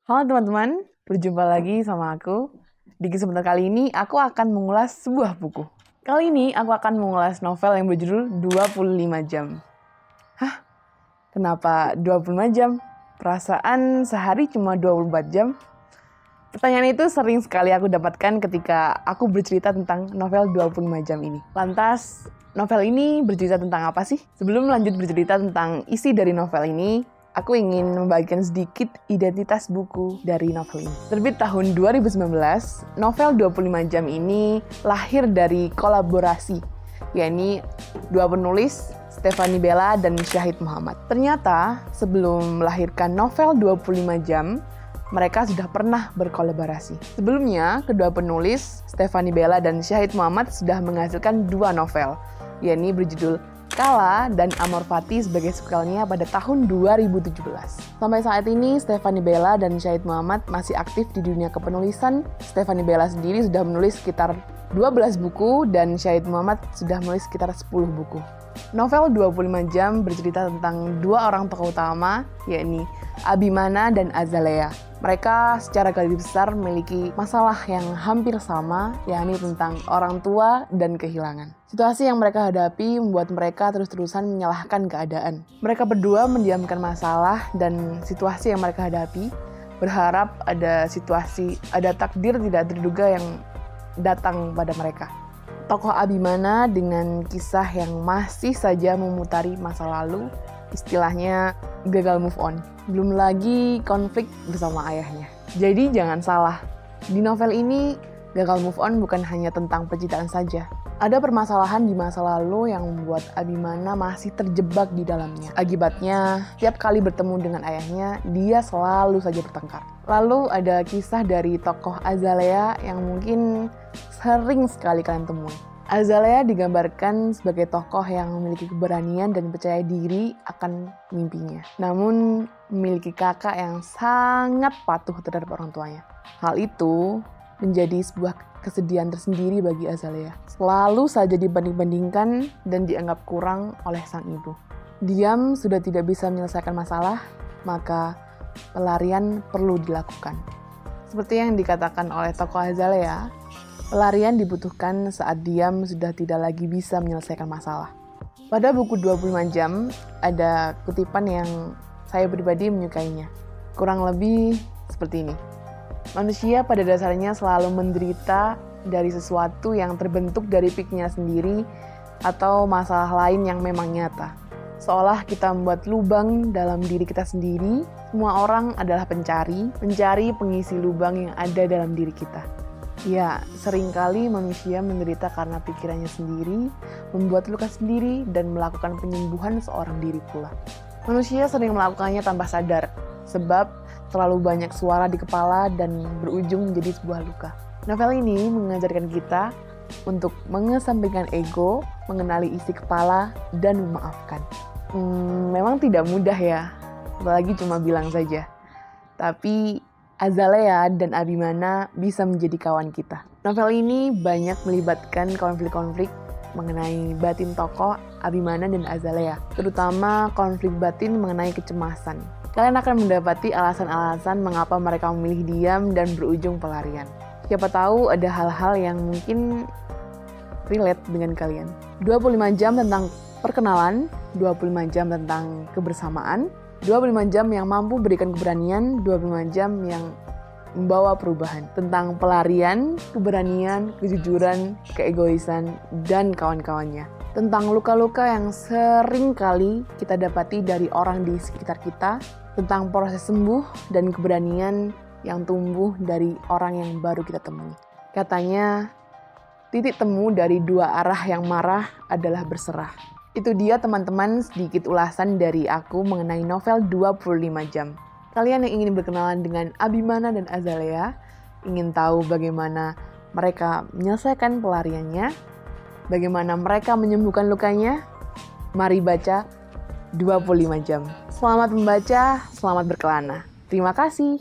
Halo teman-teman, berjumpa lagi sama aku. Di kesempatan kali ini, aku akan mengulas sebuah buku. Kali ini, aku akan mengulas novel yang berjudul 25 Jam. Hah? Kenapa 25 jam? Perasaan sehari cuma 24 jam? Pertanyaan itu sering sekali aku dapatkan ketika aku bercerita tentang novel 25 jam ini. Lantas, novel ini bercerita tentang apa sih? Sebelum lanjut bercerita tentang isi dari novel ini, aku ingin membagikan sedikit identitas buku dari novel ini. Terbit tahun 2019, novel 25 jam ini lahir dari kolaborasi, yakni dua penulis, Stephanie Bella dan Syahid Muhammad. Ternyata, sebelum melahirkan novel 25 jam, mereka sudah pernah berkolaborasi. Sebelumnya, kedua penulis, Stephanie Bella dan Syahid Muhammad, sudah menghasilkan dua novel, yakni berjudul Kala dan Amor Fati sebagai sequelnya pada tahun 2017. Sampai saat ini, Stephanie Bella dan Syahid Muhammad masih aktif di dunia kepenulisan. Stephanie Bella sendiri sudah menulis sekitar 12 buku dan Syahid Muhammad sudah menulis sekitar 10 buku. Novel 25 jam bercerita tentang dua orang tokoh utama, yakni Abimana dan Azalea. Mereka secara garis besar memiliki masalah yang hampir sama, yakni tentang orang tua dan kehilangan. Situasi yang mereka hadapi membuat mereka terus-terusan menyalahkan keadaan. Mereka berdua mendiamkan masalah dan situasi yang mereka hadapi, berharap ada takdir tidak terduga yang datang pada mereka. Tokoh Abimana dengan kisah yang masih saja memutari masa lalu, istilahnya gagal move on. Belum lagi konflik bersama ayahnya. Jadi jangan salah, di novel ini gagal move on bukan hanya tentang percintaan saja. Ada permasalahan di masa lalu yang membuat Abimana masih terjebak di dalamnya. Akibatnya, tiap kali bertemu dengan ayahnya, dia selalu saja bertengkar. Lalu ada kisah dari tokoh Azalea yang mungkin sering sekali kalian temui. Azalea digambarkan sebagai tokoh yang memiliki keberanian dan percaya diri akan mimpinya. Namun memiliki kakak yang sangat patuh terhadap orang tuanya. Hal itu menjadi sebuah kesedihan tersendiri bagi Azalea. Selalu saja dibanding-bandingkan dan dianggap kurang oleh sang ibu. Diam sudah tidak bisa menyelesaikan masalah, maka pelarian perlu dilakukan. Seperti yang dikatakan oleh tokoh Azalea, pelarian dibutuhkan saat diam sudah tidak lagi bisa menyelesaikan masalah. Pada buku 25 jam, ada kutipan yang saya pribadi menyukainya. Kurang lebih seperti ini. Manusia pada dasarnya selalu menderita dari sesuatu yang terbentuk dari pikirnya sendiri atau masalah lain yang memang nyata. Seolah kita membuat lubang dalam diri kita sendiri, semua orang adalah pencari pengisi lubang yang ada dalam diri kita. Ya, seringkali manusia menderita karena pikirannya sendiri, membuat luka sendiri, dan melakukan penyembuhan seorang diri pula. Manusia sering melakukannya tanpa sadar, sebab terlalu banyak suara di kepala dan berujung menjadi sebuah luka. Novel ini mengajarkan kita untuk mengesampingkan ego, mengenali isi kepala, dan memaafkan. Memang tidak mudah ya, apalagi cuma bilang saja. Tapi Azalea dan Abimana bisa menjadi kawan kita. Novel ini banyak melibatkan konflik-konflik mengenai batin tokoh Abimana dan Azalea, terutama konflik batin mengenai kecemasan. Kalian akan mendapati alasan-alasan mengapa mereka memilih diam dan berujung pelarian. Siapa tahu ada hal-hal yang mungkin relate dengan kalian. 25 jam tentang perkenalan, 25 jam tentang kebersamaan, 25 jam yang mampu berikan keberanian, 25 jam yang membawa perubahan. Tentang pelarian, keberanian, kejujuran, keegoisan, dan kawan-kawannya. Tentang luka-luka yang sering kali kita dapati dari orang di sekitar kita. Tentang proses sembuh dan keberanian yang tumbuh dari orang yang baru kita temui. Katanya, titik temu dari dua arah yang marah adalah berserah. Itu dia teman-teman sedikit ulasan dari aku mengenai novel 25 jam. Kalian yang ingin berkenalan dengan Abimana dan Azalea, ingin tahu bagaimana mereka menyelesaikan pelariannya, bagaimana mereka menyembuhkan lukanya, mari baca 25 jam. Selamat membaca, selamat berkelana. Terima kasih.